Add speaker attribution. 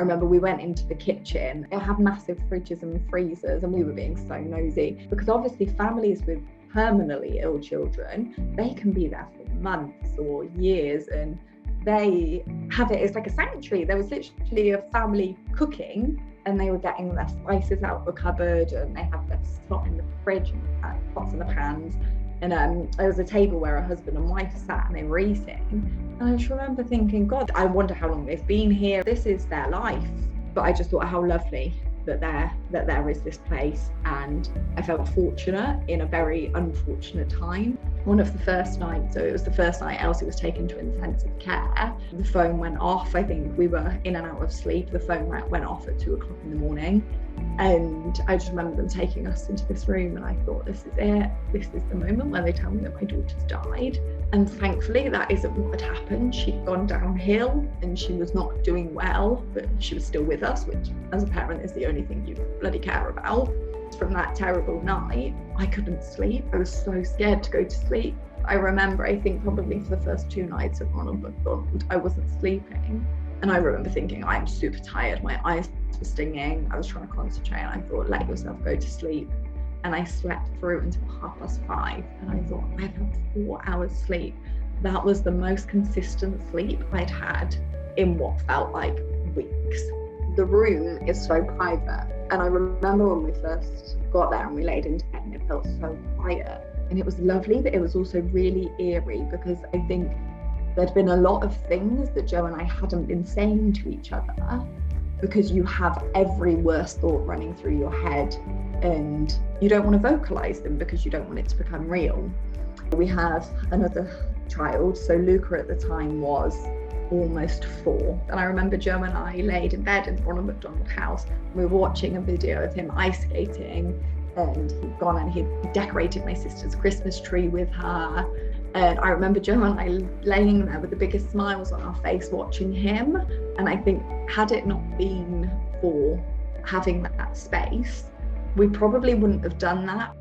Speaker 1: I remember we went into the kitchen. It had massive fridges and freezers, and we were being so nosy because obviously families with terminally ill children, they can be there for months or years, and they have it as like a sanctuary. There was literally a family cooking, and they were getting their spices out of the cupboard, and they had their stuff in the fridge, and pots and the pans. And there was a table where a husband and wife sat and they were eating. And I just remember thinking, God, I wonder how long they've been here. This is their life. But I just thought how lovely that there is this place. And I felt fortunate in a very unfortunate time. One of the first nights, so it was the first night Elsie was taken to intensive care, the phone went off. I think we were in and out of sleep. The phone went off at 2 o'clock in the morning. And I just remember them taking us into this room, and I thought, this is it. This is the moment where they tell me that my daughter's died. And thankfully, that isn't what had happened. She'd gone downhill and she was not doing well, but she was still with us, which as a parent is the only thing you bloody care about. From that terrible night, I couldn't sleep. I was so scared to go to sleep. I remember, I think probably for the first 2 nights of Ronald McDonald, I wasn't sleeping. And I remember thinking, I'm super tired. My eyes were stinging. I was trying to concentrate, and I thought, let yourself go to sleep. And I slept through until 5:30. And I thought, I've had 4 hours sleep. That was the most consistent sleep I'd had in what felt like weeks. The room is so private. And I remember when we first got there and we laid in bed, and it felt so quiet. And it was lovely, but it was also really eerie, because I think there'd been a lot of things that Joe and I hadn't been saying to each other, because you have every worst thought running through your head and you don't want to vocalize them because you don't want it to become real. We have another child, so Luca at the time was almost 4. And I remember Joe and I laid in bed in the Ronald McDonald house. We were watching a video of him ice skating, and he'd gone and he'd decorated my sister's Christmas tree with her. And I remember Joe and I laying there with the biggest smiles on our face watching him. And I think had it not been for having that space, we probably wouldn't have done that.